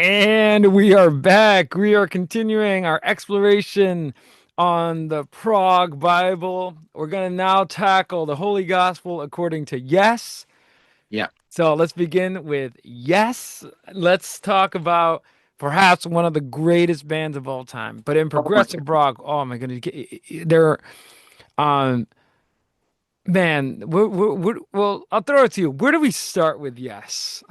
And we are back. We are continuing our exploration on the Prague Bible. We're going to now tackle the Holy Gospel according to Yes. Yeah. So let's begin with Yes. Let's talk about perhaps one of the greatest bands of all time. But in Oh my progressive rock, oh my goodness, they're um man. Well, I'll throw it to you. Where do we start with Yes?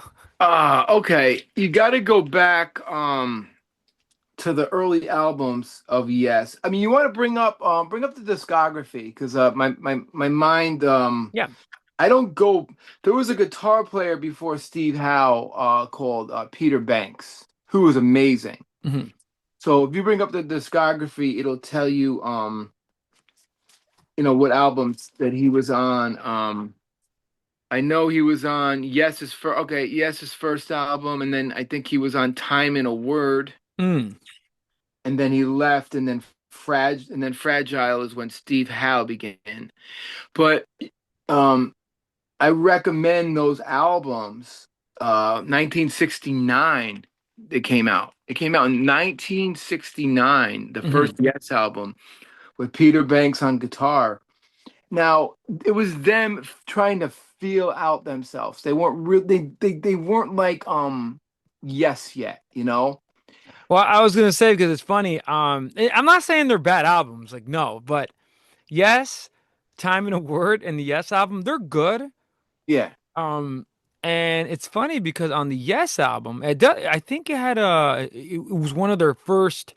Okay. You got to go back to the early albums of Yes. I mean, you want to bring up the discography because my mind Yeah. I don't go. There was a guitar player before Steve Howe called Peter Banks, who was amazing. Mhm. So if you bring up the discography, it'll tell you what albums that he was on. I know he was on Yes's first album, and then I think he was on Time in a Word, Mm. and then he left, and then Fragile is when Steve Howe began. But um, I recommend those albums. 1969, they came out. It came out in 1969, the first Mhm. Yes album with Peter Banks on guitar. Now, it was them trying to feel out themselves. They weren't really they weren't like Yes yet, you know? Well, I was gonna say because it's funny. I'm not saying they're bad albums, like no, but yes, Time in a Word and the Yes album, they're good. Yeah. Um, and it's funny because on the Yes album, I think it was one of their first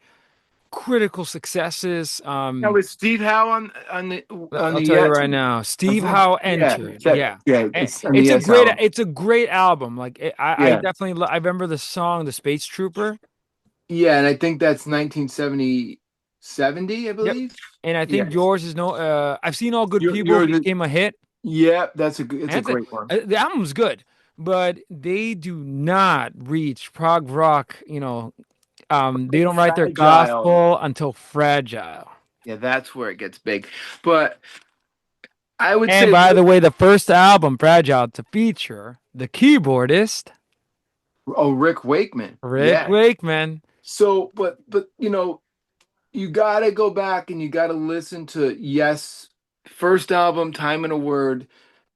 critical successes. Now with Steve Howe on I'll the tell you Yes. right now, Steve Howe entered. Yeah. Yeah, And it's on the Yes album. it's a great album. Like I Yeah. definitely, I remember the song, The Space Trooper. Yeah, and I think that's 1970, I Yep. believe. And I think Yes. yours is no. I've seen All Good People You're became a hit, yeah, it's a and great one. the album's good, but they do not reach prog rock. They don't write their Fragile. gospel until Fragile. Yeah, that's where it gets big. But I would And say, by the way, the first album, Fragile, to feature the keyboardist oh, Rick Wakeman. Rick Yeah. Wakeman. So, but you gotta go back and you gotta listen to Yes, first album, Time in a Word,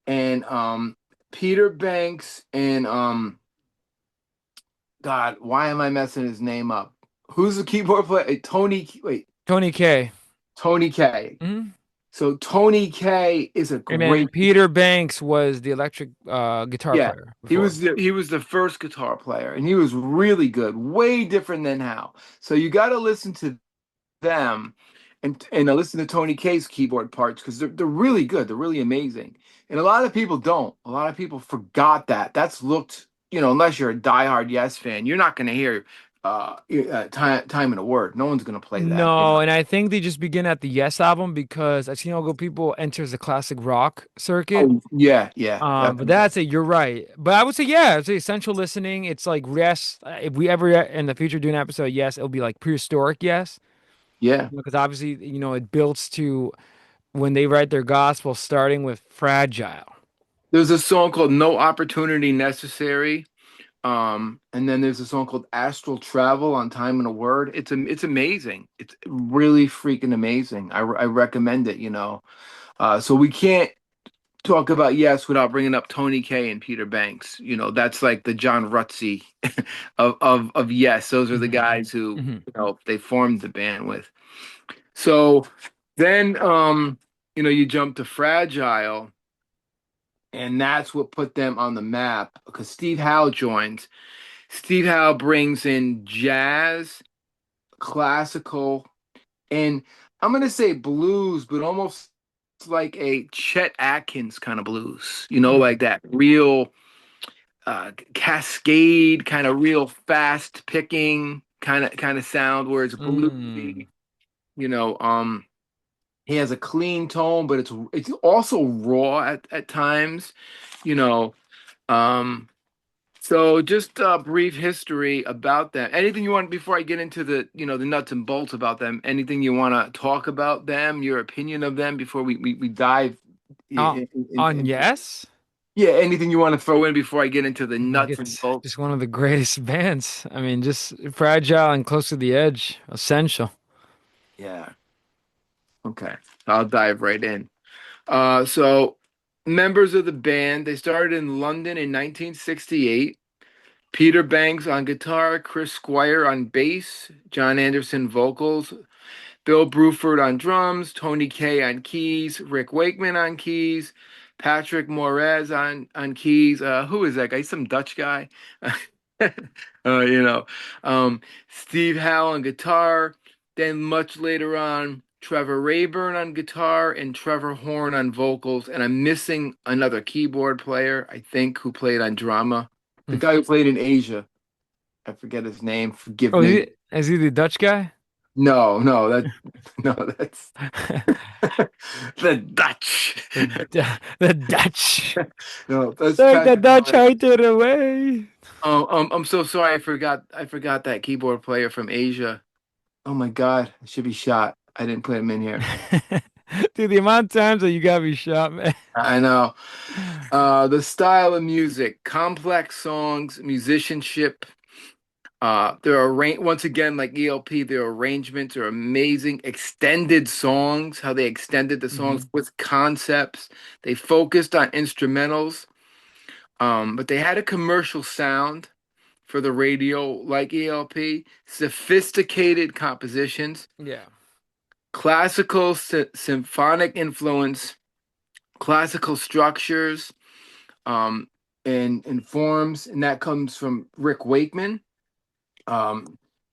and Peter Banks and God, why am I messing his name up? Who's the keyboard player? Tony K. Tony K. Mhm. So Tony K is a And then great, Peter Banks was the electric guitar yeah. player He before. was the first guitar player, and he was really good, way different than Howe. So you got to listen to them and listen to Tony K's keyboard parts because they're really good. They're really amazing. And a lot of people don't. A lot of people forgot that. That's looked, unless you're a diehard Yes fan, you're not going to hear time in a word. No one's going to play that. No, and I think they just begin at the Yes album because I've seen all good people enters the classic rock circuit. Oh, yeah, yeah, But definitely. that's it. You're right. But I would say, yeah, it's essential listening. It's like yes. If we ever in the future do an episode, yes, it'll be like prehistoric, yes, Yeah. because obviously, it builds to when they write their gospel, starting with fragile. There's a song called No Opportunity Necessary. And then there's a song called Astral Travel on Time and a Word. It's amazing. It's really freaking amazing. I recommend it. So we can't talk about Yes without bringing up Tony K and Peter Banks. That's like the John Rutsey of Yes. Those are the Hmm. guys who, Hmm. they formed the band with. So then, you jump to Fragile, and that's what put them on the map because Steve Howe joins. Steve Howe brings in jazz, classical, and I'm gonna say blues, but almost like a Chet Atkins kind of blues, like that real cascade kind of real fast picking kind of sound where it's bluesy, Mm. you know. He has a clean tone, but it's also raw at times, you know. Um, So just a brief history about them. Anything you want before I get into the nuts and bolts about them? Anything you want to talk about them, your opinion of them before we dive Uh, on into yes. Yeah, anything you want to throw in before I get into the I think nuts and it's just bolts? one of the greatest bands. I mean, just fragile and close to the edge, essential. Yeah. Okay. I'll dive right in. So members of the band, they started in London in 1968. Peter Banks on guitar, Chris Squire on bass, John Anderson vocals, Bill Bruford on drums, Tony Kaye on keys, Rick Wakeman on keys, Patrick Moraz on keys. Who is that guy? He's some Dutch guy. You know, Steve Howe on guitar. Then much later on, Trevor Rayburn on guitar and Trevor Horn on vocals. And I'm missing another keyboard player, I think, who played on drama. The Hmm. guy who played in Asia. I forget his name. Forgive Oh, me. is he the Dutch guy? No, no, no, that's the Dutch. The Dutch. No, that's Take the Patrick Dutch Moore. hated away. Oh, I'm so sorry. I forgot that keyboard player from Asia. Oh my God, I should be shot. I didn't put him in here. Dude, the amount of times that you got me shot, man. I know. The style of music, complex songs, musicianship. There are once again, like ELP, their arrangements are amazing. Extended songs, how they extended the songs Hmm. with concepts. They focused on instrumentals, but they had a commercial sound for the radio, like ELP. Sophisticated compositions, Yeah. classical symphonic influence, classical structures, um, and forms, and that comes from Rick Wakeman.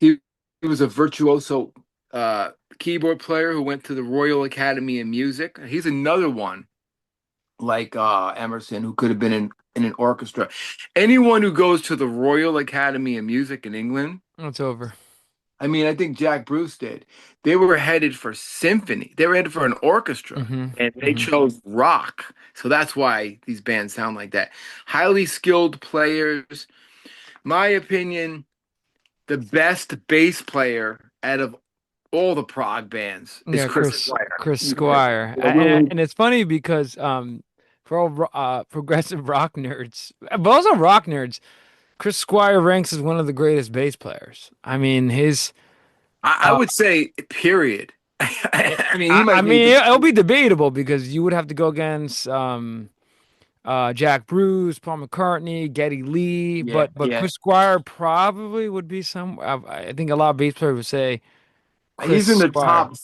He was a virtuoso keyboard player who went to the Royal Academy of Music. He's another one like Emerson who could have been in an orchestra. Anyone who goes to the Royal Academy of Music in England, It's over. I mean, I think Jack Bruce did. They were headed for symphony. They were headed for an orchestra, Hmm. and they Hmm. chose rock. So that's why these bands sound like that. Highly skilled players. My opinion, the best bass player out of all the prog bands is Yeah, Chris Squire. Chris Yeah, Squire, yeah, really. and it's funny because for all progressive rock nerds, but also rock nerds, Chris Squire ranks as one of the greatest bass players. I mean, his I uh, would say, period. I mean, he I might make mean, it. it'll be debatable because you would have to go against Jack Bruce, Paul McCartney, Geddy Lee, Yeah, but yeah. Chris Squire probably would be some. I think a lot of bass players would say Chris He's in the Squire. top.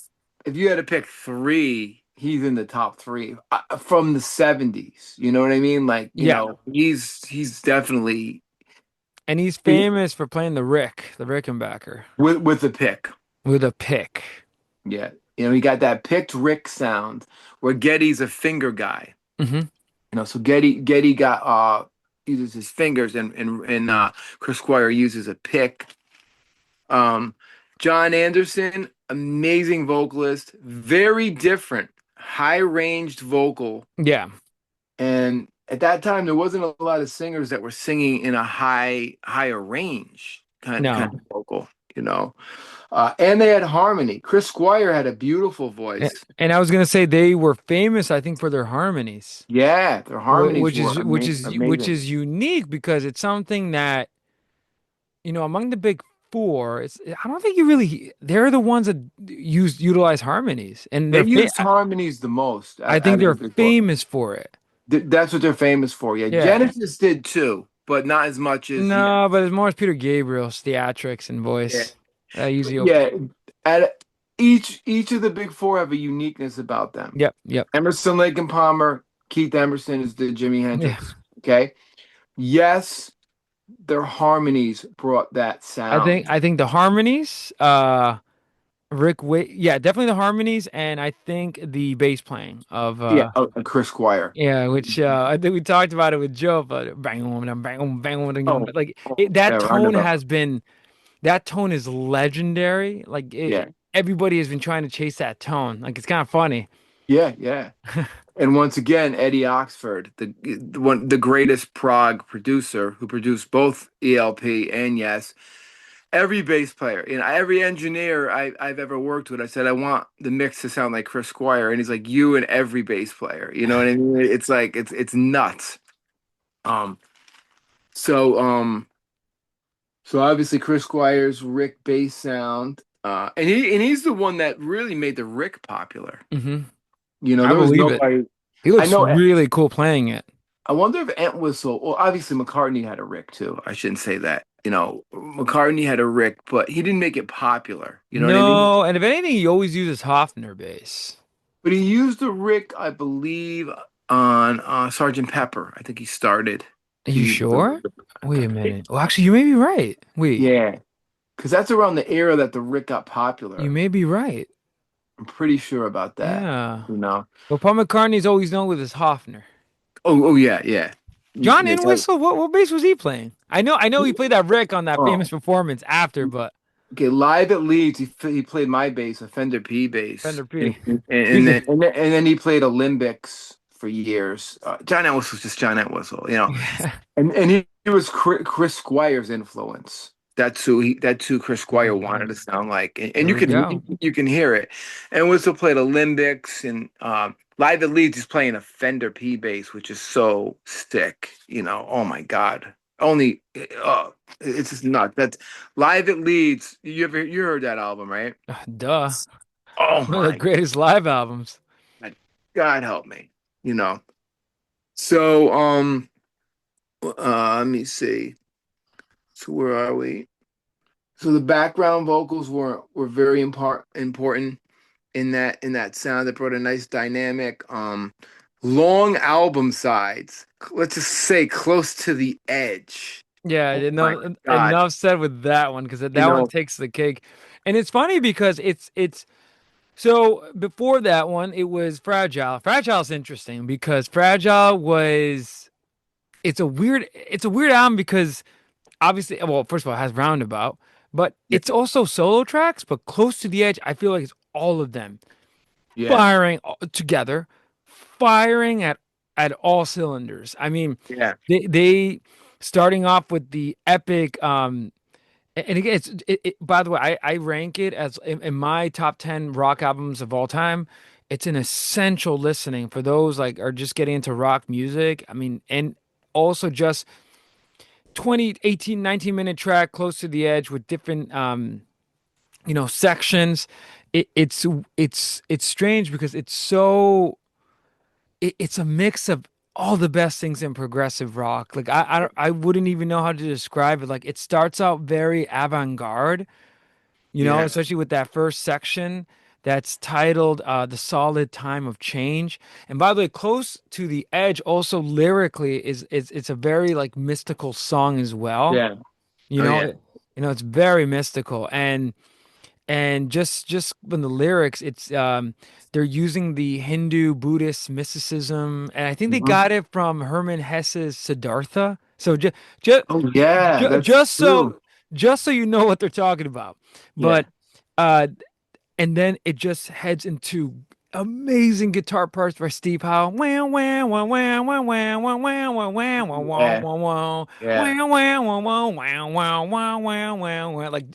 If you had to pick three, he's in the top three from the '70s. You know what I mean? Like, Yeah, he's definitely and he's he- famous for playing the Rickenbacker with the pick. with a pick. Yeah, he got that picked Rick sound where Geddy's a finger guy. Hmm. So Getty got uses his fingers and Chris Squire uses a pick. Um, John Anderson, amazing vocalist, very different, high-ranged vocal. Yeah, And at that time, there wasn't a lot of singers that were singing in a higher range kind no. of vocal, you know. And they had harmony. Chris Squire had a beautiful voice. And I was gonna say they were famous, I think, for their harmonies, Yeah, their harmonies which were is which amazing. is unique because it's something that among the big four, it's I don't think you really they're the ones that utilize harmonies, and They used harmonies the most I think out of they're the big four. famous for it. That's what they're famous for. Yeah, Yeah. Genesis did too, but not as much as No, but it's more as Peter Gabriel's theatrics and yeah, voice. Usually open. yeah. At each of the big four have a uniqueness about them. Yep, yep. Emerson, Lake and Palmer, Keith Emerson is the Jimi Yeah. Hendrix. Okay, yes, their harmonies brought that sound. I think the harmonies, yeah, definitely the harmonies, and I think the bass playing of Yeah, Chris Squire. yeah, which I think we talked about it with Joe, but bang bang bang bang, Oh, like oh, that yeah, tone roundabout. has been that tone is legendary. Like Yeah, everybody has been trying to chase that tone. Like it's kind of funny. yeah, yeah. And once again, Eddie Oxford, the greatest prog producer who produced both ELP and Yes. Every bass player, every engineer I've ever worked with, I said I want the mix to sound like Chris Squire, and he's like you and every bass player. You know what I mean? It's like it's nuts. Um, so so obviously Chris Squire's Rick bass sound, and he's the one that really made the Rick popular. Hmm. You know, I there was believe it. nobody. He I looks know. really cool playing it. I wonder if Entwistle. Well, obviously McCartney had a Rick too. I shouldn't say that. You know, McCartney had a Rick, but he didn't make it popular. You know what I mean? No, and if anything, he always uses Hofner bass. But he used the Rick, I believe, on Sergeant Pepper. I think he started Are to you use the sure? Wait a Rick. minute. Well, actually, you may be right. Wait, Yeah, because that's around the era that the Rick got you popular. may be right. I'm pretty sure about that. Yeah. You know? Well, Paul McCartney's always known with his Hofner. Oh, yeah, yeah. John Yeah, Entwistle, what bass was he playing? I know he played that Rick on that famous oh, performance after, but okay. Live at Leeds, he played my bass, a Fender P bass, Fender P. and He's a then he played Olympics for years. John Entwistle was just John Entwistle, you know. yeah. And he was Chris Squire's influence. That's who Chris Squire wanted to Mhm. sound like, and There we go. you can hear it. And Whistle played a Limbics and live at Leeds he's playing a Fender P bass, which is so sick. You know, oh my God, only it's just nuts. That's live at Leeds. You heard that album, right? Duh. Oh One of the my greatest live albums. God, God help me. You know. So let me see. So where are we? So the background vocals were very important in that sound that brought a nice dynamic. Long album sides. Let's just say close to the edge. Yeah, Oh my God. enough said with that one because You that one know, takes the cake. And it's funny because it's so before that one, it was Fragile. Fragile's interesting because Fragile was it's a weird album because obviously, well, first of all, it has Roundabout, but yeah, it's also solo tracks, but Close to the Edge, I feel like it's all of them yeah, firing together, firing at all cylinders. I mean, yeah, they starting off with the epic and again, by the way, I rank it as in my top 10 rock albums of all time. It's an essential listening for those like are just getting into rock music. I mean, and also just 20, 18, 19-minute track close to the edge with different sections. It's strange because it's a mix of all the best things in progressive rock. Like I wouldn't even know how to describe it. Like it starts out very avant-garde, yeah, especially with that first section that's titled "The Solid Time of Change." And by the way, "Close to the Edge" also lyrically is it's a very like mystical song as well. yeah. You Oh know, yeah. it's very mystical and just when the lyrics, it's they're using the Hindu Buddhist mysticism, and I think they Mhm. got it from Hermann Hesse's Siddhartha. So just Oh yeah, just that's just so true. just so you know what they're talking about, Yeah. but uh, and then it just heads into amazing guitar parts by Steve Howe. Wow, wow, wow, wow, wow, wow, wow, wow, wow, wow, wow, Yeah. wow, wow, Yeah. wow, wow, wow, wow, wow, wow, wow, wow, wow, wow. Like,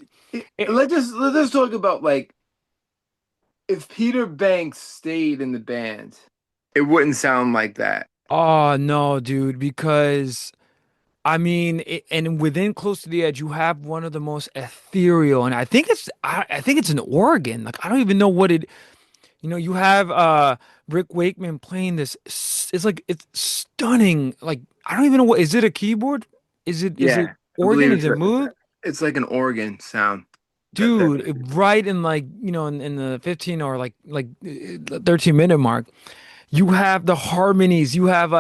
it, Let's talk about like if Peter Banks stayed in the band, it wouldn't sound like that. oh no, dude, because I mean, and within Close to the Edge, you have one of the most ethereal, and I think it's an organ. Like I don't even know what it. You have Rick Wakeman playing this. It's like it's stunning. Like I don't even know what is it a keyboard? Is it Yeah, I organ? believe Is it Moog? it's like an organ sound. That Dude, right in like, in the 15 or like 13-minute mark, you have the harmonies, you have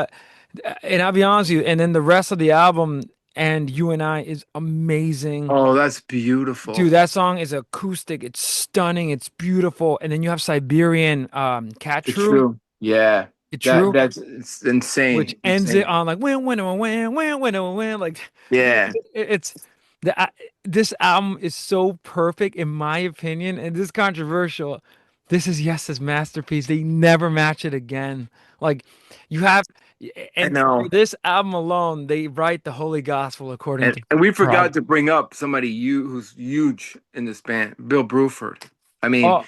and I'll be honest with you, and then the rest of the album and You and I is amazing. oh, that's beautiful. Dude, that song is acoustic, it's stunning, it's beautiful. And then you have Siberian Cat It's True, true. Yeah, True, that's it's which insane, ends it insane. on like win like Yeah, it's the this album is so perfect in my opinion, and this is controversial. This is Yes's masterpiece. They never match it again. Like you have, I and for know. this album alone, they write the Holy Gospel according to And we forgot Prog. to bring up somebody who's huge in this band, Bill Bruford. I mean, Oh,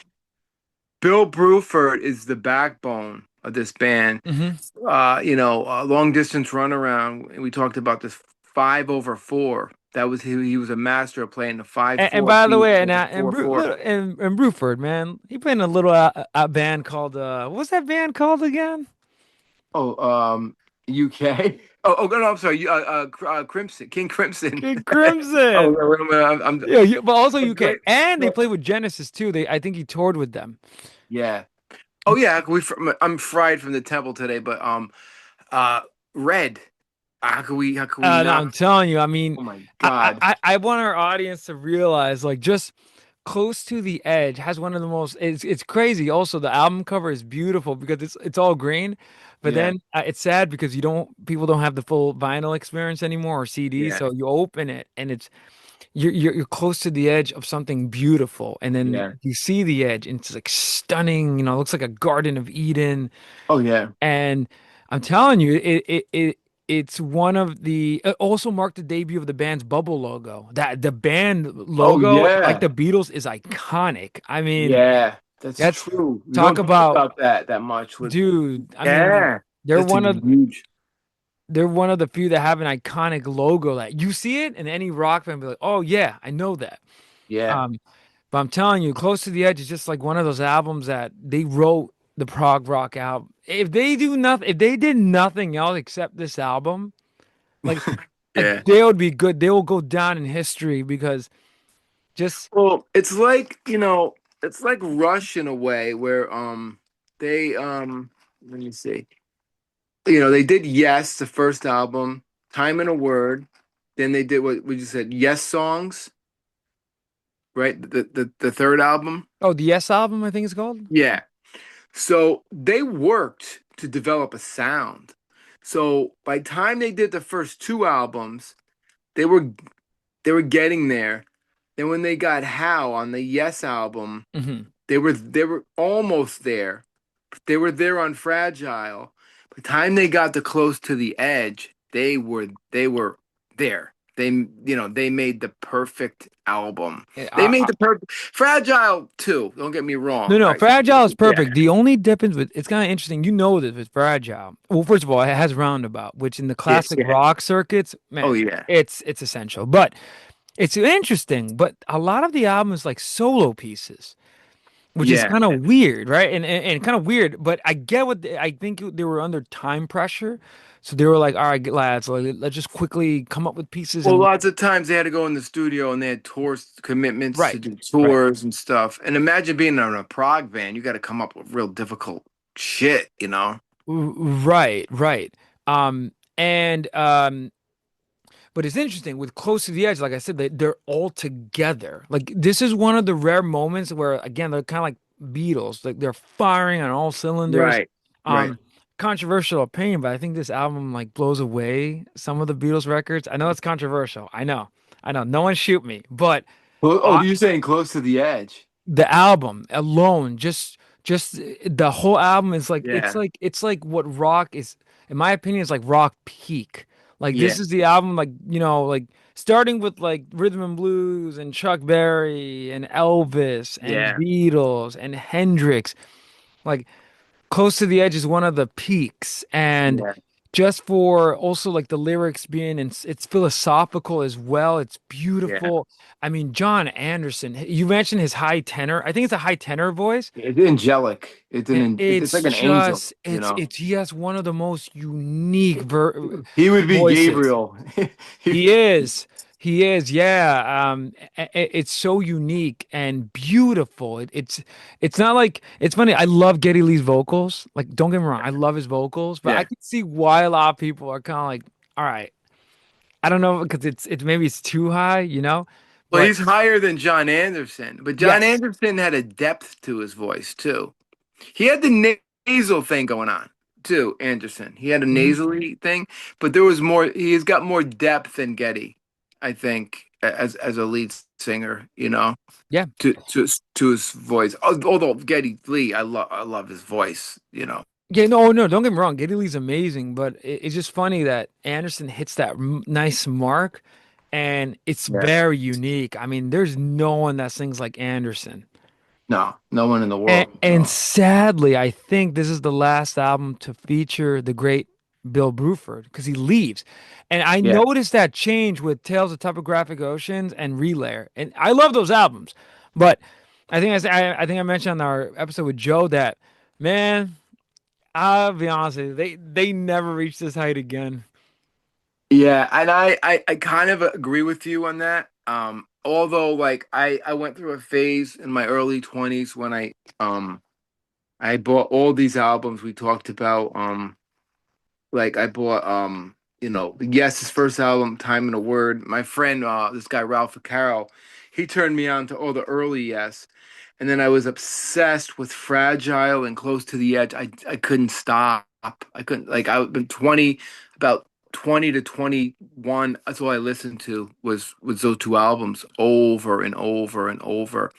Bill Bruford is the backbone of this band. Hmm. Long distance runaround. We talked about this 5/4. That was he was a master of playing the five And four by the beat way, over 4/4. And Bruford, man, he played in a little band called what's that band called again? Oh, UK. Oh, no, I'm sorry. Crimson, King Crimson. King Oh, Crimson. wait a minute, Yeah, but also I'm UK, great. and they No, played with Genesis too. I think he toured with them. yeah. Oh, yeah. I'm fried from the temple today, but uh, Red. How can we No, not? I'm telling you, I mean, Oh my God. I want our audience to realize, like, just Close to the Edge has one of the most. It's crazy. Also, the album cover is beautiful because it's all green, but Yeah, then it's sad because you don't people don't have the full vinyl experience anymore or CD. yeah, So you open it and you're close to the edge of something beautiful, and then yeah. you see the edge and it's like stunning. It looks like a Garden of Eden. Oh yeah. And I'm telling you, it's one of the it also marked the debut of the band's bubble logo. That the band Oh logo, like yeah. the Beatles, is iconic. I mean, Yeah. That's that's true. We talk don't talk about, about that much with. dude. I mean, Yeah. they're That's a one of huge. they're one of the few that have an iconic logo that you see it and any rock fan be like, oh yeah, I know that. Yeah. Um, but I'm telling you, Close to the Edge is just like one of those albums that they wrote the prog rock album. If they did nothing else except this album, like Yeah. they would be good. They will go down in history because just Well, it's like Rush in a way where they let me see. They did Yes, the first album, Time and a Word. Then they did what you said, Yes Songs, right? The third album. oh, the Yes album, I think it's called. Yeah. So they worked to develop a sound. So by the time they did the first two albums, they were they were getting there. Then when they got How on the Yes album, Hmm. they were almost there. They were there on Fragile. By the time they got to Close to the Edge, they were there. They made the perfect album. They made the perfect Fragile too. Don't get me No, wrong. no, Fragile is Yeah, perfect. The only difference with it's kind of interesting. You know this with Fragile. Well, first of all, it has Roundabout, which in the yeah, classic yeah. rock circuits, Oh man, yeah, it's essential. But it's interesting. But a lot of the album is like solo pieces, which is yeah. kind of weird, right? And kind of weird. But I get I think they were under time pressure, so they were like, "All right, lads, let's just quickly come up with pieces Well, and." lots of times they had to go in the studio and they had tour commitments to Right, do right. tours and stuff. And imagine being on a prog band, you got to come up with real difficult shit. Right, right. And but it's interesting with Close to the Edge, like I said, they're all together. Like this is one of the rare moments where again they're kind of like Beatles, like they're firing on all cylinders. Right, right. Um, Controversial opinion, but I think this album like blows away some of the Beatles records. I know it's controversial. I know. No one shoot me, but Well, oh, I, you're saying Close to the Edge? the album alone, just the whole album is like Yeah, it's like what rock is, in my opinion, is like rock peak. Like yeah, this is the album, like like starting with like rhythm and blues and Chuck Berry and Elvis and yeah, Beatles and Hendrix. Like Close to the Edge is one of the peaks, and yeah, just for also like the lyrics being and it's philosophical as well. It's yeah. beautiful. I mean, John Anderson, you mentioned his high tenor. I think it's a high tenor voice. It's angelic. And It's it's like an angel, just you know. it's he has one of the most unique He would be voices. Gabriel. He- He is. He is, yeah. It's so unique and beautiful. It's not like it's funny. I love Geddy Lee's vocals. Like, don't get me wrong, I love his vocals, but I yeah. can see why a lot of people are kind of like, all right, I don't know because it's maybe it's too high, you know. Well, But he's higher than John Anderson, but John yes, Anderson had a depth to his voice too. He had the nasal thing going on too, Anderson. He had a hmm, nasally thing, but there was more. He's got more depth than Getty, I think, as a lead singer, yeah, to his voice. Although Getty Lee, I love his voice. yeah. No, no, don't get me wrong. Geddy Lee's amazing, but it's just funny that Anderson hits that nice mark, and it's Yeah. very unique. I mean, there's no one that sings like Anderson. No, no one in the And, world. and No. sadly, I think this is the last album to feature the great Bill Bruford because he leaves. And I Yeah. noticed that change with Tales of Topographic Oceans and Relayer. And I love those albums. But I think I mentioned on our episode with Joe that, man, I'll be honest with you, they never reached this height again. Yeah, and I kind of agree with you on that. Although like I went through a phase in my early 20s when I bought all these albums we talked about. Like I bought Yes, his first album, Time in a Word. My friend, this guy Ralph Caro, he turned me on to all the early Yes. And then I was obsessed with Fragile and Close to the Edge. I couldn't stop. I couldn't like I've been 20, about 20 to 21. That's all I listened to was those two albums over and over and over.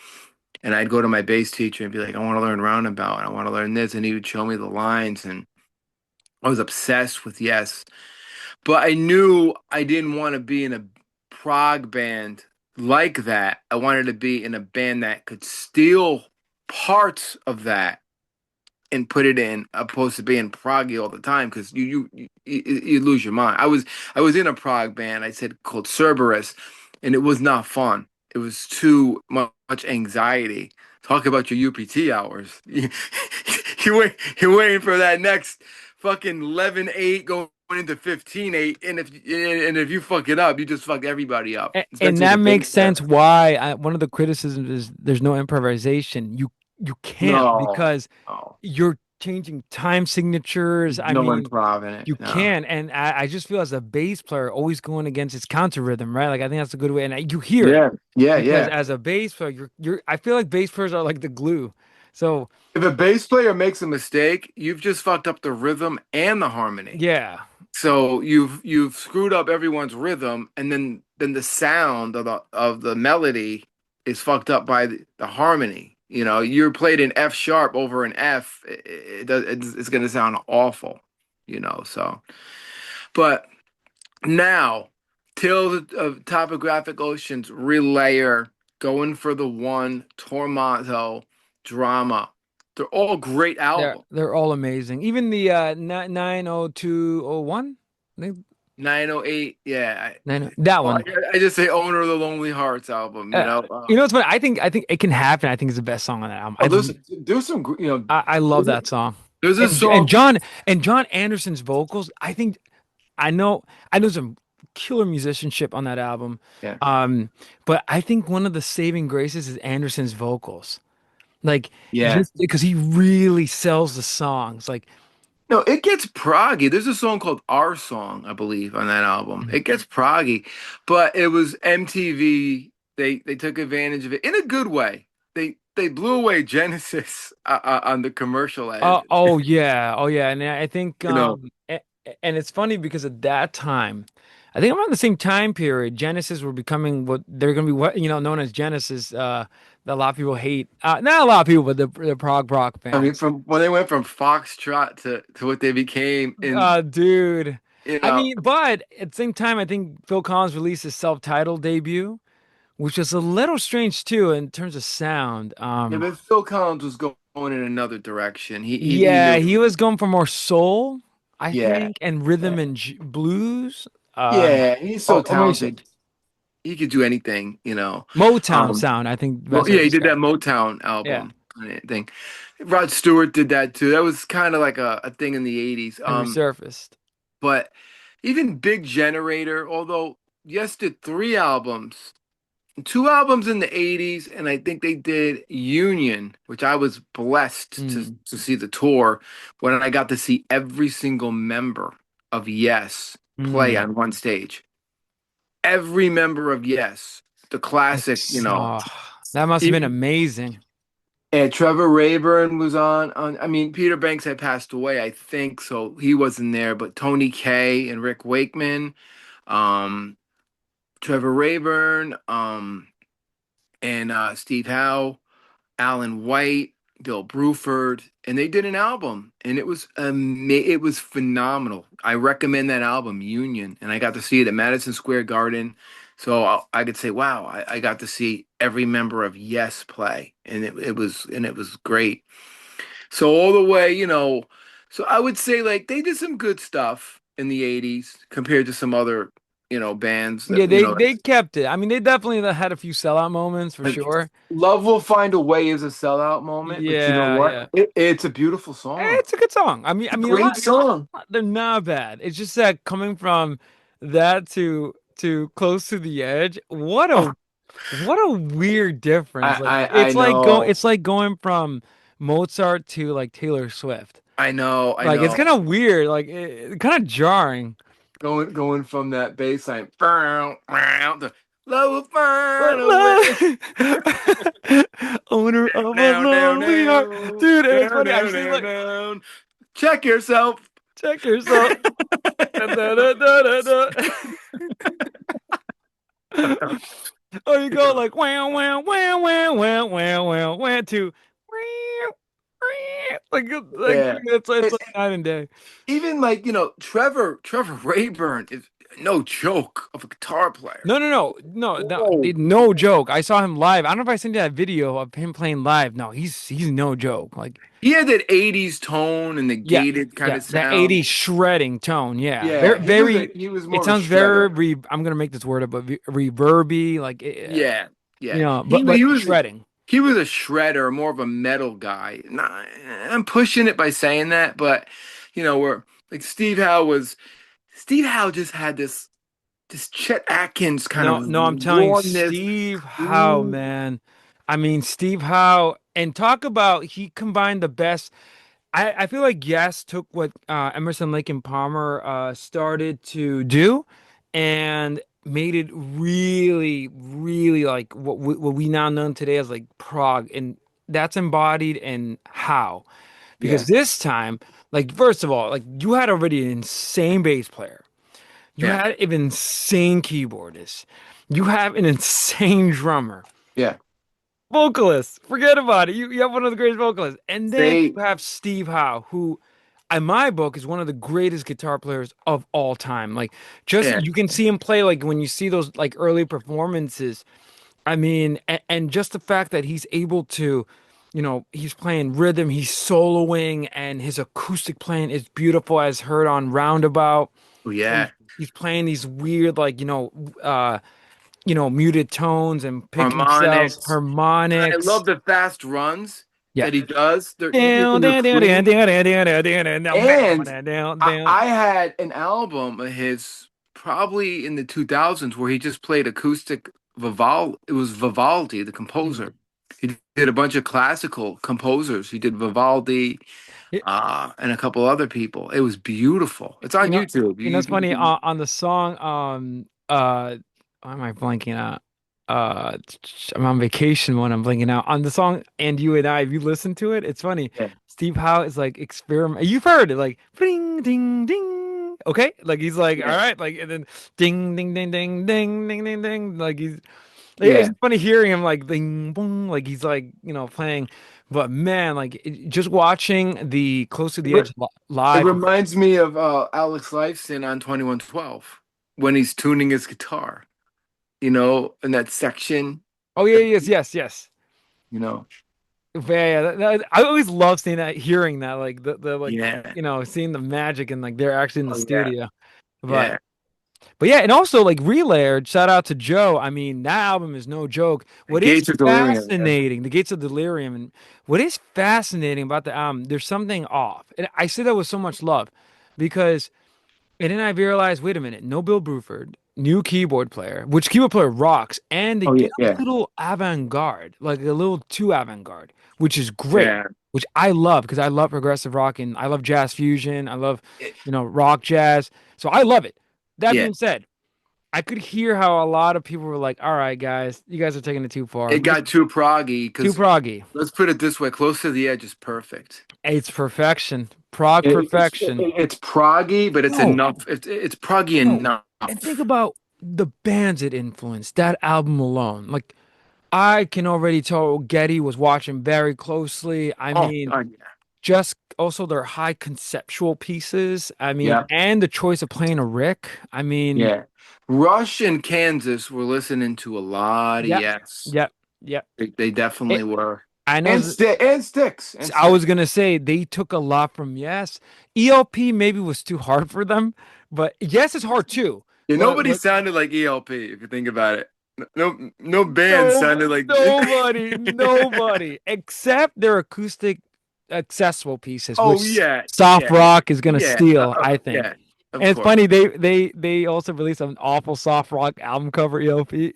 And I'd go to my bass teacher and be like, I want to learn Roundabout, I want to learn this, and he would show me the lines, and I was obsessed with Yes. But I knew I didn't want to be in a prog band like that. I wanted to be in a band that could steal parts of that and put it in, opposed to being proggy all the time, because you lose your mind. I was in a prog band, I said, called Cerberus, and it was not fun. It was too much anxiety. Talk about your UPT hours. You're waiting for that next fucking 11/8 going into 15/8, and if you fuck it up, you just fuck everybody up, And especially the that makes bass sense player. why one of the criticisms is there's no improvisation. You can't No, because no, you're changing time signatures. I no mean, improv in it. you No. can. And I just feel as a bass player, always going against its counter rhythm, right? Like I think that's a good way. And you hear it Yeah, yeah, because yeah. as a bass player, I feel like bass players are like the glue. So If a bass player makes a mistake, you've just fucked up the rhythm and the harmony. yeah, So you've screwed up everyone's rhythm, and then the sound of the melody is fucked up by the harmony. You played an F sharp over an F, it's going to sound awful. So, but now, Tales of Topographic Oceans, Relayer, Going for the One, Tormato, Drama. They're all great albums. they're all amazing. Even the 90201, I think 908, yeah. 90, that Well, one. I just say Owner of the Lonely Hearts album, Uh, what's funny? I think it can happen. I think it's the best song on that album. oh, there's some, I love that song. there's a And J- and song, John and John Anderson's vocals. I know I know some killer musicianship on that album. yeah. Um, but I think one of the saving graces is Anderson's vocals. Like Yeah. just because he really sells the songs. Like No, it gets proggy. There's a song called Our Song, I believe, on that album. It gets proggy, but it was MTV. They took advantage of it in a good way. They blew away Genesis on the commercial end. oh yeah, oh yeah, and I think You know, and it's funny because at that time, I think around the same time period, Genesis were becoming what they're going to be what known as Genesis. That a lot of people hate. Not a lot of people, but the prog rock I mean, fans. from when they went from Foxtrot to what they became Dude. you I know, mean, but at the same time, I think Phil Collins released his self-titled debut, which is a little strange too in terms of sound. yeah, but Phil Collins was going in another direction. He Yeah, knew, he was going for more soul, I yeah, think, and rhythm yeah, and blues. yeah. He's so Or maybe talented. He could do anything. Motown Um, sound, I think the well, best way yeah, to he did that describe it. Motown Yeah, album thing. Rod Stewart did that too. That was kind of like a thing in the 80s. and resurfaced. But even Big Generator, although Yes did three albums, two albums in the 80s, and I think they did Union, which I was blessed to Mm, to see the tour when I got to see every single member of Yes play mm. on one stage. Every member of Yes, the classic, Oh, that must have been even amazing. and Trevor Rayburn was on. I mean, Peter Banks had passed away, I think, so he wasn't there. But Tony Kaye and Rick Wakeman, um, Trevor Rayburn, and Steve Howe, Alan White, Bill Bruford, and they did an album, and it was phenomenal. I recommend that album, Union, and I got to see it at Madison Square Garden. So I could say, wow, I got to see every member of Yes play, and it was great. So all the way, so I would say like they did some good stuff in the '80s compared to some other, bands that Yeah, they kept it. I mean, they definitely had a few sellout moments for like sure. Love Will Find a Way is a sellout moment, but you know Yeah, what? yeah. It's a beautiful song. It's a good song. It's a A great song. they're not bad. It's just that coming from that to Close to the Edge, Oh, what a weird difference. Like I know, it's like going from Mozart to like Taylor Swift. I Like it's know. kind of weird, like kind of jarring. Going from that bass line, the Love Will Find But a Way. owner of a Down, down, lonely heart, down, dude. And it's down, funny. I down, see down, like down. Check yourself. check yourself. Da, da, da, da, da, da. Or you go like wow wow wow wow wow wow wow wow to wow, wow. Like Yeah. it's like night and day. Even like, Trevor Rayburn is no joke of a guitar player. No, Whoa. no joke. I saw him live. I don't know if I sent you that video of him playing live. No, he's no joke. Like He had that '80s tone and the yeah, gated kind yeah, of that sound. 80s shredding tone. Yeah, Yeah, very. he was It more of a sounds very shredder. I'm gonna make this word up, but reverby, like Yeah, yeah. but He was shredding. he was a shredder, more of a metal guy. Not, I'm pushing it by saying that, but where like Steve Howe just had this Chet Atkins kind of No, I'm telling you, rawness. Steve Howe, Ooh, man. I mean, Steve Howe, and talk about he combined the best. I feel like Yes took what Emerson, Lake and Palmer started to do and made it really, really like what we now know today as like prog, and that's embodied in How. Because yeah, this time, like first of all, like you had already an insane bass player. You yeah, had an insane keyboardist. You have an insane drummer. yeah. Vocalist. Forget about it. You have one of the greatest vocalists. And then They, you have Steve Howe, who in my book is one of the greatest guitar players of all time. Like just yeah, you can see him play like when you see those like early performances. I mean, and just the fact that he's able to, he's playing rhythm, he's soloing, and his acoustic playing is beautiful as heard on Roundabout. oh, And yeah. he's playing these weird like muted tones and picking cells, Harmonics. And I harmonics. love the fast runs Yeah. that he does. Down, They're down, down, down, clean. down, down, down, down, down, down, down, And down, down, down. I had an album of his probably in the 2000s where he just played acoustic Vivaldi. It was Vivaldi, the Mhm. composer. He did a bunch of classical composers. He did Vivaldi, It- and a couple other people. It was beautiful. It's You on know, YouTube. it's funny on the song why am I blanking out? Uh I'm on vacation when I'm blanking out. On the song And You and I, if you listen to it, it's funny. Yeah, Steve Howe is like experiment. You've heard it like ding ding ding. Okay? Like he's like, all yeah, right, like and then ding ding ding ding ding ding ding ding. Like it's yeah. just funny hearing him like ding boom, like he's like, playing. But man, like just watching the Close to It, the re- Edge it live. reminds me of Alex Lifeson on 2112 when he's tuning his guitar, in that section. Oh yeah, yes. You know. Yeah, yeah, I always love seeing that, hearing that, like the like, Yeah. seeing the magic and like they're actually in the Oh yeah. studio. But Yeah. but yeah, and also like Relayer, shout out to Joe. I mean, that album is no joke. The What is Gates of Delirium. Yeah. fascinating, The Gates of Delirium, and what is fascinating about the album, there's something off. And I say that with so much love because and then I realized, wait a minute, no Bill Bruford, new keyboard player, which keyboard player rocks, and they Oh yeah. get a Yeah. little avant-garde, like a little too avant-garde, which is great, Yeah. which I love because I love progressive rock and I love jazz fusion. I love, It- rock jazz. So I love it. That yeah. being said, I could hear how a lot of people were like, all right, guys, you guys are taking it too far. It got too proggy Too because proggy. let's put it this way: Close to the Edge is perfect. It's perfection. Prog perfection. It's proggy, but it's No. enough. It's proggy No. And think enough. about the bands it influenced, that album alone. Like, I can already tell Getty was watching very closely. I Oh, mean, God, yeah. just also their high conceptual pieces. I mean, Yeah, and the choice of playing a Rick. I mean, yeah. Rush and Kansas were listening to a lot of yep, Yes. yep, yep. They definitely It, were. I know. And Sticks and I was Sticks. gonna say they took a lot from Yes. ELP maybe was too hard for them, but Yes is hard too. Yeah, nobody What sounded like ELP if you think about it. No band no, sounded like. nobody except their acoustic accessible pieces, Oh which yeah, soft yeah, rock is gonna yeah, steal, I think. yeah. Of And it's course. funny they also released an awful soft rock album cover ELP.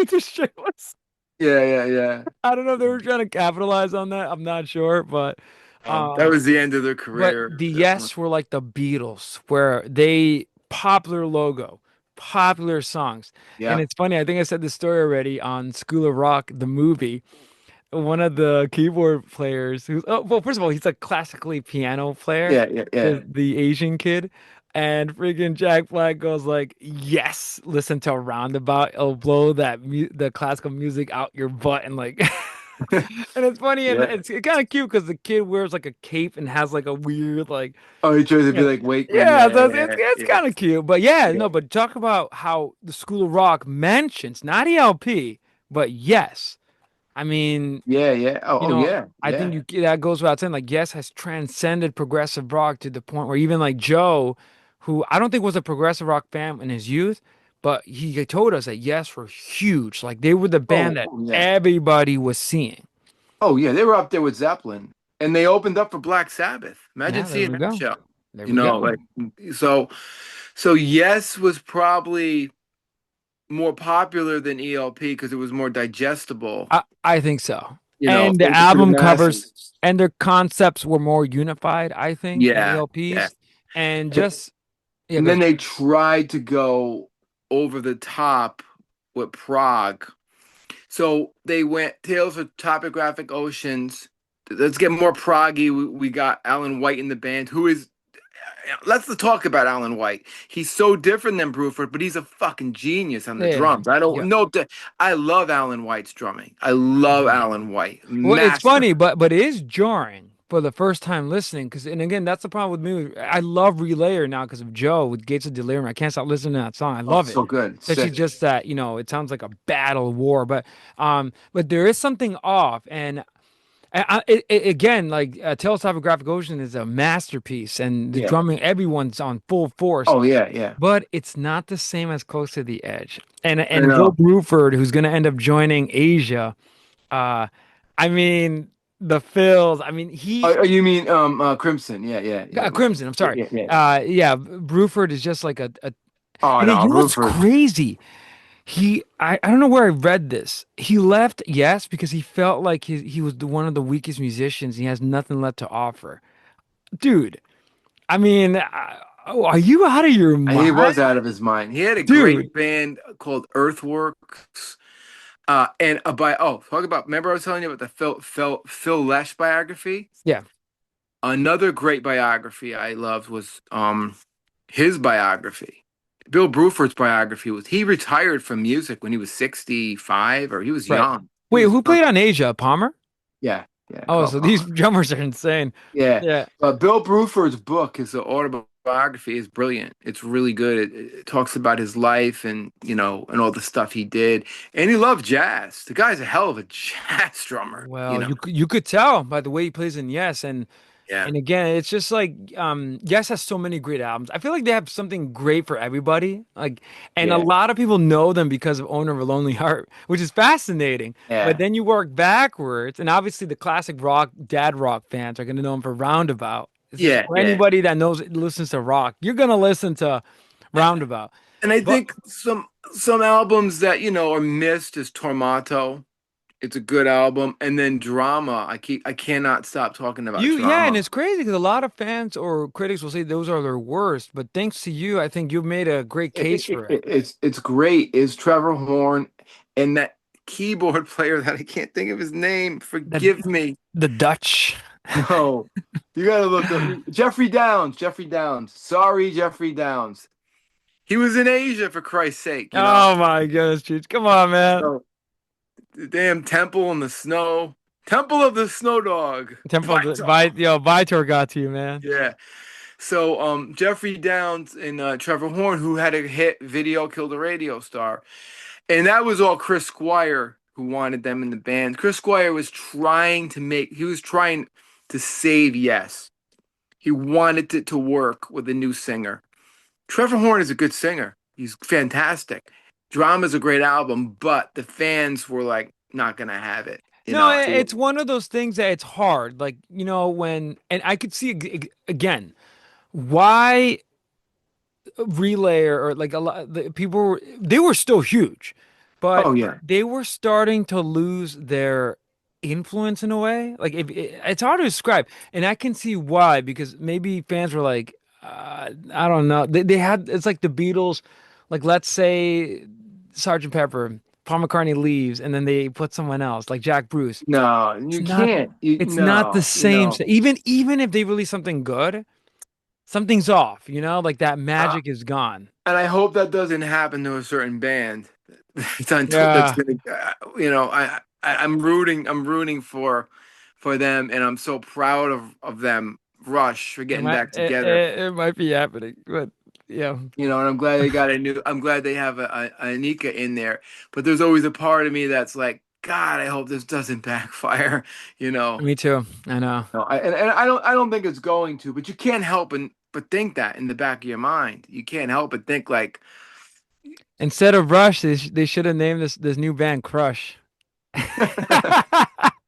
Just shameless. Yeah, yeah, yeah. I don't know if they were trying to capitalize on that. I'm not sure, but That um was the end of their but career. the Definitely. Yes were like the Beatles, where they popular logo, popular songs. And Yeah, it's funny, I think I said this story already on School of Rock, the movie. One of the keyboard players who's oh well, first of all, he's a classically piano player, yeah, yeah, yeah. the Asian kid. And freaking Jack Black goes like, "Yes, listen to a roundabout. It'll blow the classical music out your butt." And like, and it's funny and Yeah. it's kind of cute because the kid wears like a cape and has like a weird like, Oh, he tries to be yeah, like Wakeman. yeah. Yeah, So yeah, it's yeah, kind of cute. But yeah, yeah, no. But talk about how the School of Rock mentions not ELP, but Yes. I mean, yeah, yeah. Yeah, I think yeah, that goes without saying. Like, Yes has transcended progressive rock to the point where even like Joe, who I don't think was a progressive rock fan in his youth, but he told us that Yes were huge. Like they were the band that yeah. everybody was seeing. Oh, yeah. They were up there with Zeppelin, and they opened up for Black Sabbath. Imagine Yeah, there seeing we that go. show. There You we know, go. like so. So Yes was probably more popular than ELP because it was more digestible. I think so. You know, And the to the album covers masses. and their concepts were more unified, I think, than Yeah, yeah. ELP's. And just yeah, And go then ahead. they tried to go over the top with Prague. So they went Tales of Topographic Oceans. Let's get more proggy. We got Alan White in the band, who is. Let's talk about Alan White. He's so different than Bruford, but he's a fucking genius on the Yeah. drums. I Yeah. don't know. I love Alan White's drumming. I love Alan White. Well, it's funny, Master. but it is jarring for the first time listening. Because, and again, that's the problem with me. I love Relayer now because of Joe with Gates of Delirium. I can't stop listening to that song. I Oh, love it, so good. especially Sick. just that it sounds like a battle war. But there is something off, and again, like Tales of Graphic Ocean is a masterpiece, and the Yeah. drumming, everyone's on full force. Oh, yeah, yeah. But it's not the same as Close to the Edge. I And Bill know. Bruford, who's going to end up joining Asia. Uh, I mean, the fills. I mean, You mean Crimson? Yeah, yeah, yeah, Crimson. I'm yeah, sorry. yeah, yeah. Yeah, Bruford is just like a Oh and no, you know what's Rupert. crazy? I don't know where I read this. He left, yes, because he felt like he was one of the weakest musicians. He has nothing left to offer, dude. I mean, are you out of your He was mind, out of his mind. He had a dude? great band called Earthworks. And by talk about. Remember I was telling you about the Phil Lesh biography. Yeah, Another great biography I loved was his biography. Bill Bruford's biography was he retired from music when he was 65 or he was right. young. He Wait, was who young. played on Asia? Palmer? Yeah, yeah. Oh, Oh, so these Palmer. drummers are insane. Yeah. Yeah. But Bill Bruford's book, his autobiography, is brilliant. It's really good. It talks about his life and and all the stuff he did. And he loved jazz. The guy's a hell of a jazz drummer. Well, you could tell by the way he plays in Yes, Yeah. and again, it's just like Yes has so many great albums. I feel like they have something great for everybody. Like, and a Yeah. lot of people know them because of Owner of a Lonely Heart, which is fascinating. But Yeah. then you work backwards, and obviously the classic rock, dad rock fans are gonna know him for Roundabout. This is Yeah. for Yeah. anybody that listens to rock. You're gonna listen to Roundabout. And I But think some albums that are missed is Tormato. It's a good album. And then Drama. I cannot stop talking about yeah, and Drama. it's crazy because a lot of fans or critics will say those are their worst. But thanks to you, I think you've made a great case for it. It's great. Is Trevor Horn and that keyboard player that I can't think of his name. The Forgive me. the Dutch. No, you gotta look up Jeffrey Downs. Jeffrey Downs. Sorry, Jeffrey Downs. He was in Asia for Christ's sake. Oh my goodness, Cheech. Come on, man. So the damn temple in the snow. Temple of the Snow Dog. Temple of the Vital. Vitor got to you, man. Yeah. So Jeffrey Downs and Trevor Horn, who had a hit video, killed a radio star. And that was all Chris Squire who wanted them in the band. Chris Squire was he was trying to save Yes. He wanted it to work with a new singer. Trevor Horn is a good singer. He's fantastic. Drama's a great album, but the fans were like not gonna have it. You No, know, it's one of those things that it's hard. Like, and I could see again why Relay or like a lot the people they were still huge, but oh yeah. they were starting to lose their influence in a way. Like it's hard to describe, and I can see why because maybe fans were like, I don't know. They had it's like the Beatles, like let's say Sergeant Pepper, Paul McCartney leaves, and then they put someone else like Jack Bruce. No, It's you not. can't. You It's not the no, same. no. Even if they release something good, something's off. Like that Uh, magic is gone. and I hope that doesn't happen to a certain band. That's Yeah. gonna, I'm rooting for them, and I'm so proud of them. Rush for It getting might back together. it might be happening, but yeah. And I'm glad they got a new. I'm glad they have a Anika in there. But there's always a part of me that's like, God, I hope this doesn't backfire. You know. Me too. I know. No, and I don't think it's going to. But you can't help but think that in the back of your mind. You can't help but think like. Instead of Rush, they should have named this new band Crush.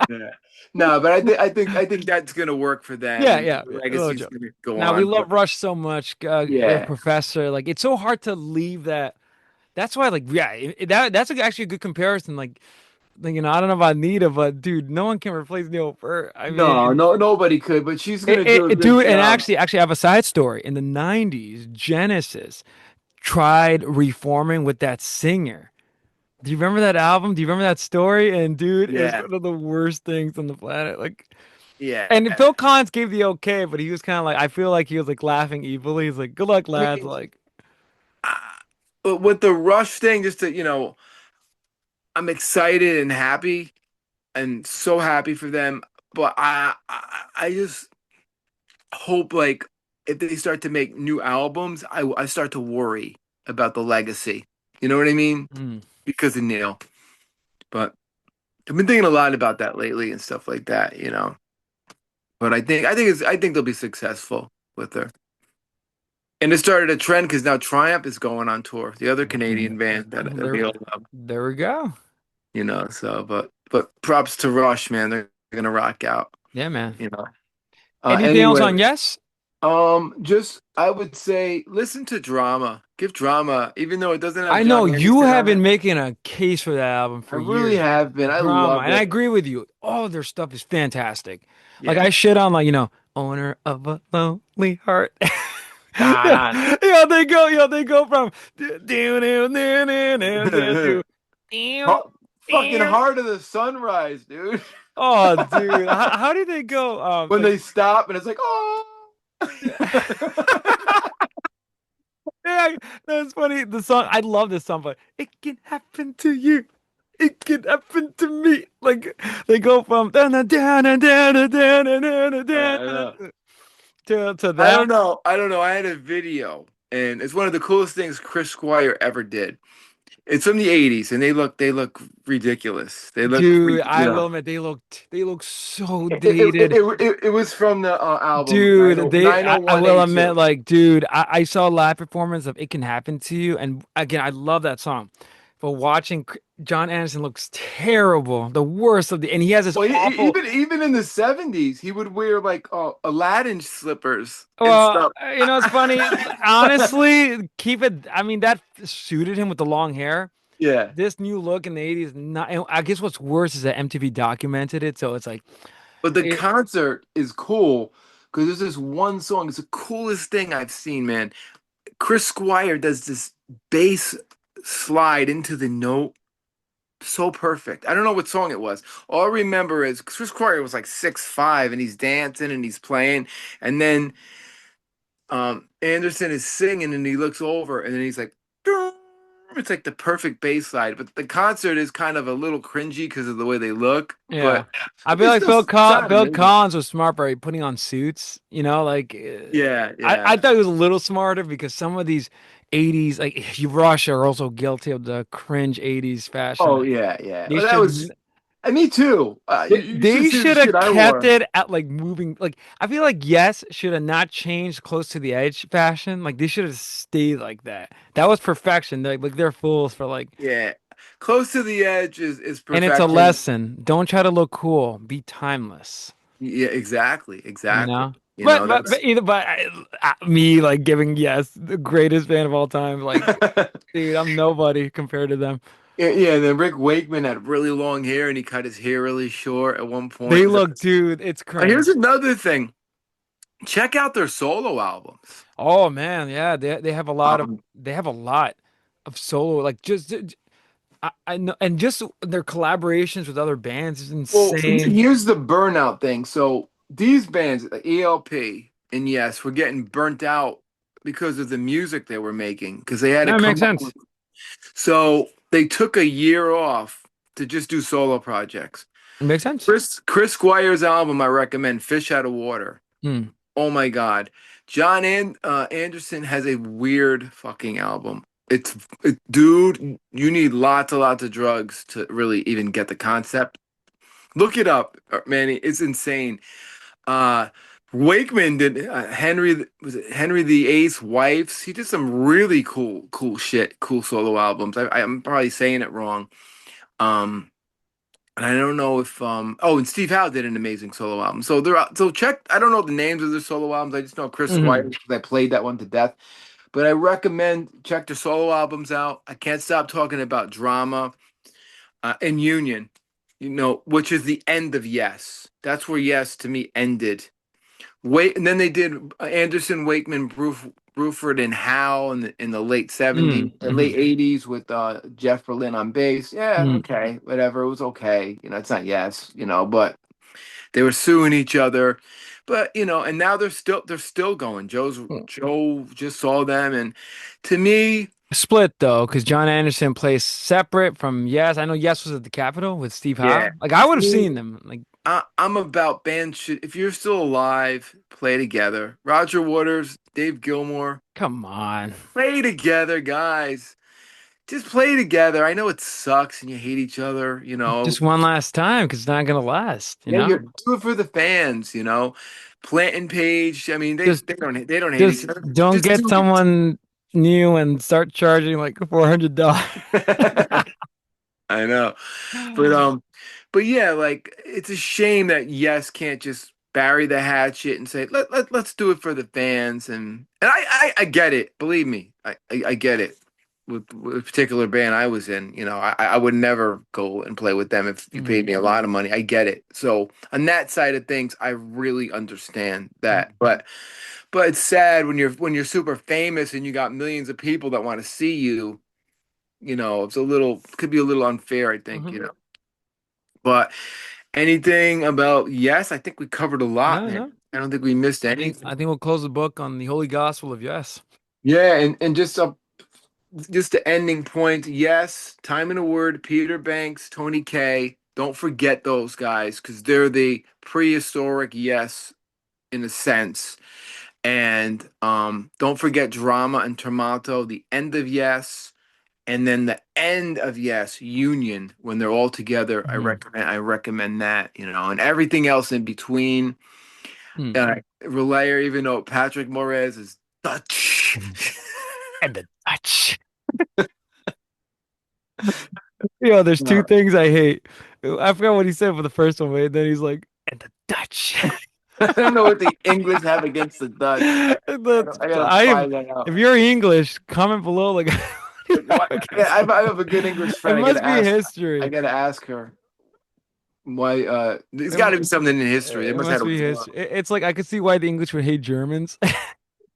Yeah. No, but I think that's gonna work for them, Yeah, and yeah, the yeah. No legacy's joke. gonna go Now we on. But love Rush so much, yeah, Professor. Like it's so hard to leave that. That's why, like, yeah, that's actually a good comparison. Like, I don't know about Nita, but dude, no one can replace Neil Peart. I no, mean, no, nobody could, but she's gonna do a good dude, and job. actually, I have a side story. In the '90s, Genesis tried reforming with that singer. Do you remember that album? Do you remember that story? And dude, it was Yeah, one of the worst things on the planet. Like, yeah. and Phil Collins gave the okay, but he was kind of like, I feel like he was like laughing evilly. He's like, "Good luck, I lads." mean, Like, uh, but with the Rush thing, just to I'm excited and happy, and so happy for them. But I just hope like if they start to make new albums, I start to worry about the legacy. You know what I mean? mm. Because of Neil. But I've been thinking a lot about that lately and stuff like that. But I think they'll be successful with her. And it started a trend because now Triumph is going on tour, the other Canadian band that There, we all love. there we go. So but props to Rush, man. They're gonna rock out, Yeah, man. you know. Anything else on Anyway, Yes? just I would say listen to Drama. Give Drama, even though it doesn't have I know John you Anderson have on been it. making a case for that album I for really years. have been. I Drama, love and I it. agree with you. All of their stuff is fantastic. Like Yeah. I shit on like owner of a lonely heart. Nah, nah, nah. They go from do do do do do do do Fucking do. Heart of the Sunrise, dude. Oh, dude, how do they go? When Like, they stop and it's like, oh. yeah, that's funny. The song, I love this song, but it can happen to you. It can happen to me. Like they go from da da da da da da da da da I know. to I that. don't know. I don't know. I had a video, and it's one of the coolest things Chris Squire ever did. It's from the '80s, and they look ridiculous. They look, Dude, I will admit they look so it, it, dated. it, it, it was from the album Dude, I will admit, 90182. like, dude, I saw a live performance of It Can Happen to You, and again, I love that song. But watching John Anderson looks terrible, the worst of and he has this Well, awful. even in the '70s, he would wear like Aladdin slippers and Well, stuff. it's funny. Honestly, keep it. I mean, that suited him with the long hair. Yeah. This new look in the '80s, not. And I guess what's worse is that MTV documented it, so it's like, But the it, concert is cool because there's this one song. It's the coolest thing I've seen, man. Chris Squire does this bass slide into the note so perfect. I don't know what song it was. All I remember is Chris Squire was like 6'5" and he's dancing and he's playing. And then Anderson is singing and he looks over and then he's like, "Dum," Separate's like the perfect bass slide, but the concert is kind of a little cringy because of the way they look. Yeah. But I feel they like still sound Phil amazing. Collins was smart by putting on suits, like Yeah, I yeah. thought he was a little smarter because some of these 80s like Russia are also guilty of the cringe 80s fashion. Oh yeah, yeah. They Well, that should was me too. You should they see the should shit have I kept wore. it at like moving like I feel like Yes should have not changed close to the edge fashion. Like they should have stayed like that. That was perfection. Like they're fools for like Yeah, close to the edge is and it's a perfection. lesson. Don't try to look cool. Be timeless. Yeah, exactly, You exactly. know? You know, that's Me like giving Yes the greatest band of all time. Like, dude, I'm nobody compared to them. yeah, yeah. And then Rick Wakeman had really long hair and he cut his hair really short at one They point. look, dude, it's Here's cringe. another thing. Check out their solo albums. Oh man, yeah, they have a lot of Um, they have a lot of solo like just I know and just their collaborations with other bands is well, insane. here's the burnout thing. So these bands, ELP and Yes, were getting burnt out because of the music they were making because they had to That makes come up sense. with. So they took a year off to just do solo projects. It makes sense. Chris Squire's album, I recommend, Fish Out of Water. Hmm. Oh my God. Anderson has a weird fucking album. Dude, you need lots of drugs to really even get the concept. Look it up, Manny. It's insane. Uh, Wakeman did was it Henry the Eighth's Wives? He did some really cool shit, cool solo albums. I'm probably saying it wrong. Um, and I don't know if oh, and Steve Howe did an amazing solo album. So so check. I don't know the names of their solo albums. I just know Chris Squire Hmm. because I played that one to death. But I recommend check their solo albums out. I can't stop talking about Drama and Union. Which is the end of Yes. That's where Yes to me ended. Wait, and then they did Anderson, Wakeman, Bruford, and Howe in the late '70s, Hmm. late Hmm. '80s with Jeff Berlin on bass. Yeah, Hmm. okay, whatever. It was okay. It's not Yes, but they were suing each other. But and now they're still going. Joe just saw them, and to me, Split though, because John Anderson plays separate from Yes. I know Yes was at the Capitol with Steve yeah, Howe. Like I to would have me, seen them. Like, I'm about bands should if you're still alive, play together. Roger Waters, Dave Gilmour, come on. play together, guys. Just play together. I know it sucks and you hate each other, you know. Just one last time, because it's not gonna last, you Yeah, know? you do it for the fans. Plant and Page. I mean, they Just they don't hate each just other. don't Just get do it. someone new and start charging like $400. I know. But yeah, like it's a shame that Yes can't just bury the hatchet and say let's do it for the fans and I get it. Believe me, I get it. With a particular band I was in, I would never go and play with them if you paid Mhm. me a lot of money. I get it. So on that side of things, I really understand that. Mhm. But it's sad when you're super famous and you got millions of people that want to see you. Could be a little unfair, I think. Mhm. But anything about Yes, I think we covered a lot, No, man. no. I don't think we missed I think anything. I think we'll close the book on the Holy Gospel of Yes. Yeah, and just the ending point. Yes, Time in a Word, Peter Banks, Tony Kaye. Don't forget those guys because they're the prehistoric Yes in a sense. And don't forget Drama and Tomato, the end of Yes, and then the end of Yes, Union when they're all together. I Mhm. recommend that, and everything else in between. Mhm. Relayer, even though Patrick Morez is Dutch. And the Dutch. There's two Uh, things I hate. I forgot what he said for the first one, but then he's like, and the Dutch. I don't know what the English have against the Dutch. I gotta I am. find that If out. you're English, comment below. Like, what do you have against I the have a good English It friend. must be I history. gotta ask her why. There's It, got mu- to be something in history. They it must have must had a be war. history. It's like I could see why the English would hate Germans.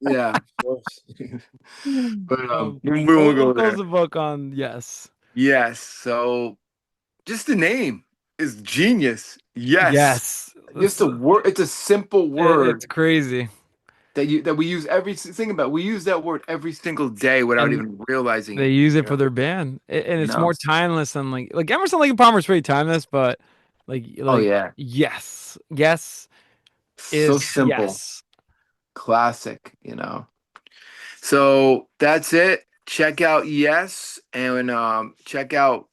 Yeah, of course. But we won't We'll go close there. the book on yes. Yes. So just the name is genius. Yes. Yes. Just a word. It's a simple It's word. crazy. that we use think about it, we use that word every single day without And even realizing they it. use You it for know? their band, and You it's know? more timeless than like Emerson, Lake and Palmer is pretty timeless, but Oh like yeah. yes, yes So is simple. yes. Classic, you know. So that's it. Check out Yes and check out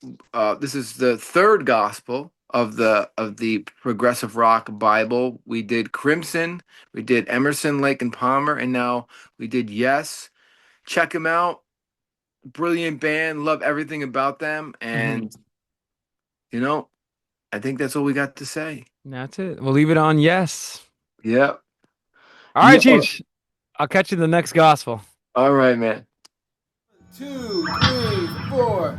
this is the third gospel of the progressive rock Bible. We did Crimson, we did Emerson, Lake and Palmer, and now we did Yes. Check them out. Brilliant band. Love everything about them. Hmm. And you know, I think that's all we got to say. That's it. We'll leave it on yes. Yeah. All right, Yeah. Cheech. I'll catch you in the next gospel. All right, man. 2, 3, 4.